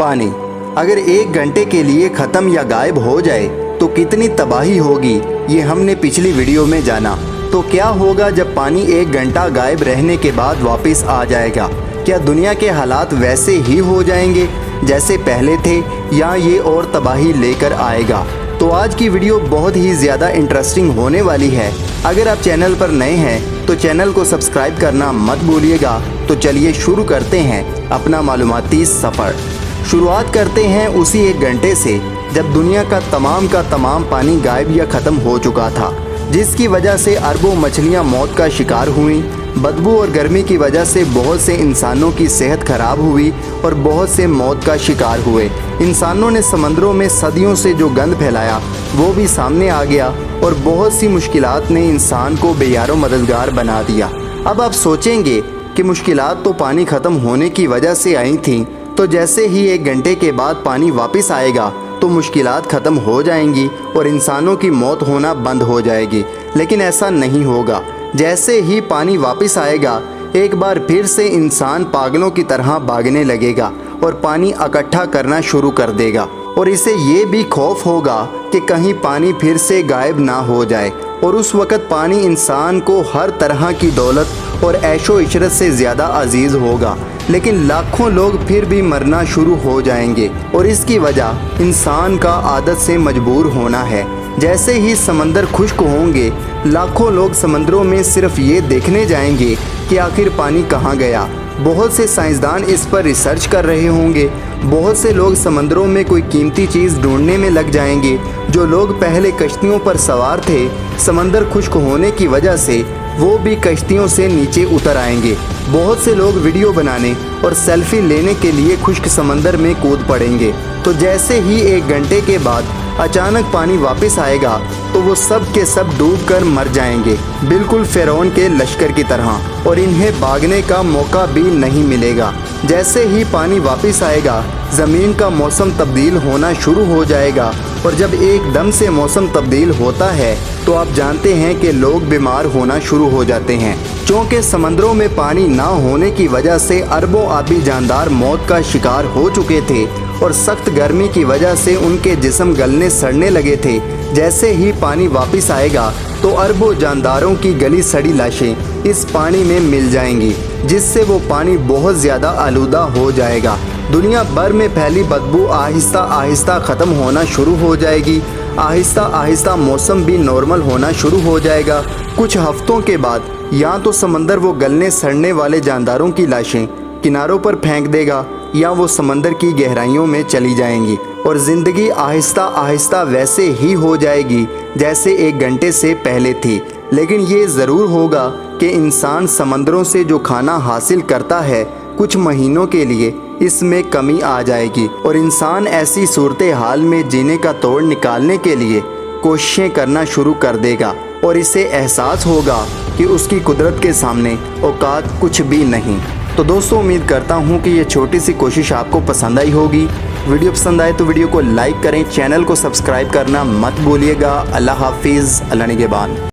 पानी अगर 1 घंटे के लिए ख़त्म या गायब हो जाए तो कितनी तबाही होगी, ये हमने पिछली वीडियो में जाना। तो क्या होगा जब पानी 1 घंटा गायब रहने के बाद वापस आ जाएगा? क्या दुनिया के हालात वैसे ही हो जाएंगे जैसे पहले थे, या ये और तबाही लेकर आएगा? तो आज की वीडियो बहुत ही ज़्यादा इंटरेस्टिंग होने वाली है। अगर आप चैनल पर नए हैं तो चैनल को सब्सक्राइब करना मत भूलिएगा। तो चलिए शुरू करते हैं अपना मालूमाती सफ़र। शुरुआत करते हैं उसी 1 घंटे से जब दुनिया का तमाम पानी गायब या ख़त्म हो चुका था, जिसकी वजह से अरबों मछलियां मौत का शिकार हुईं। बदबू और गर्मी की वजह से बहुत से इंसानों की सेहत खराब हुई और बहुत से मौत का शिकार हुए। इंसानों ने समंदरों में सदियों से जो गंद फैलाया वो भी सामने आ गया और बहुत सी मुश्किलात ने इंसान को बेयारो मददगार बना दिया। अब आप सोचेंगे कि मुश्किलात तो पानी ख़त्म होने की वजह से आई थीं, तो जैसे ही 1 घंटे के बाद पानी वापस आएगा तो मुश्किलात ख़त्म हो जाएंगी और इंसानों की मौत होना बंद हो जाएगी। लेकिन ऐसा नहीं होगा। जैसे ही पानी वापस आएगा एक बार फिर से इंसान पागलों की तरह भागने लगेगा और पानी इकट्ठा करना शुरू कर देगा, और इसे ये भी खौफ होगा कि कहीं पानी फिर से गायब ना हो जाए। और उस वक़्त पानी इंसान को हर तरह की दौलत और ऐशो इशरत से ज़्यादा अजीज़ होगा। लेकिन लाखों लोग फिर भी मरना शुरू हो जाएंगे, और इसकी वजह इंसान का आदत से मजबूर होना है। जैसे ही समंदर खुश्क होंगे लाखों लोग समंदरों में सिर्फ ये देखने जाएंगे कि आखिर पानी कहाँ गया। बहुत से साइंसदान इस पर रिसर्च कर रहे होंगे। बहुत से लोग समंदरों में कोई कीमती चीज़ ढूंढने में लग जाएंगे। जो लोग पहले कश्तियों पर सवार थे, समंदर खुश्क होने की वजह से वो भी कश्तियों से नीचे उतर आएंगे। बहुत से लोग वीडियो बनाने और सेल्फी लेने के लिए खुश्क समंदर में कूद पड़ेंगे। तो जैसे ही 1 घंटे के बाद अचानक पानी वापस आएगा तो वो सब के सब डूब कर मर जाएंगे, बिल्कुल फ़िरौन के लश्कर की तरह, और इन्हें भागने का मौका भी नहीं मिलेगा। जैसे ही पानी वापस आएगा ज़मीन का मौसम तब्दील होना शुरू हो जाएगा, और जब एकदम से मौसम तब्दील होता है तो आप जानते हैं कि लोग बीमार होना शुरू हो जाते हैं। क्योंकि समंदरों में पानी ना होने की वजह से अरबों आबी जानदार मौत का शिकार हो चुके थे, और सख्त गर्मी की वजह से उनके जिस्म गलने सड़ने लगे थे। जैसे ही पानी वापस आएगा तो अरबों जानदारों की गली सड़ी लाशें इस पानी में मिल जाएंगी, जिससे वो पानी बहुत ज़्यादा आलूदा हो जाएगा। दुनिया भर में फैली बदबू आहिस्ता आहिस्ता ख़त्म होना शुरू हो जाएगी। आहिस्ता आहिस्ता मौसम भी नॉर्मल होना शुरू हो जाएगा। कुछ हफ्तों के बाद या तो समंदर वो गलने सड़ने वाले जानदारों की लाशें किनारों पर फेंक देगा, या वो समंदर की गहराइयों में चली जाएंगी, और ज़िंदगी आहिस्ता आहिस्ता वैसे ही हो जाएगी जैसे 1 घंटे से पहले थी। लेकिन ये ज़रूर होगा कि इंसान समंदरों से जो खाना हासिल करता है कुछ महीनों के लिए इसमें कमी आ जाएगी, और इंसान ऐसी सूरत हाल में जीने का तोड़ निकालने के लिए कोशिशें करना शुरू कर देगा, और इसे एहसास होगा कि उसकी कुदरत के सामने औकात कुछ भी नहीं। तो दोस्तों, उम्मीद करता हूँ कि ये छोटी सी कोशिश आपको पसंद आई होगी। वीडियो पसंद आए तो वीडियो को लाइक करें, चैनल को सब्सक्राइब करना मत भूलिएगा। अल्लाह हाफिज़, अल्लाह निगहबान।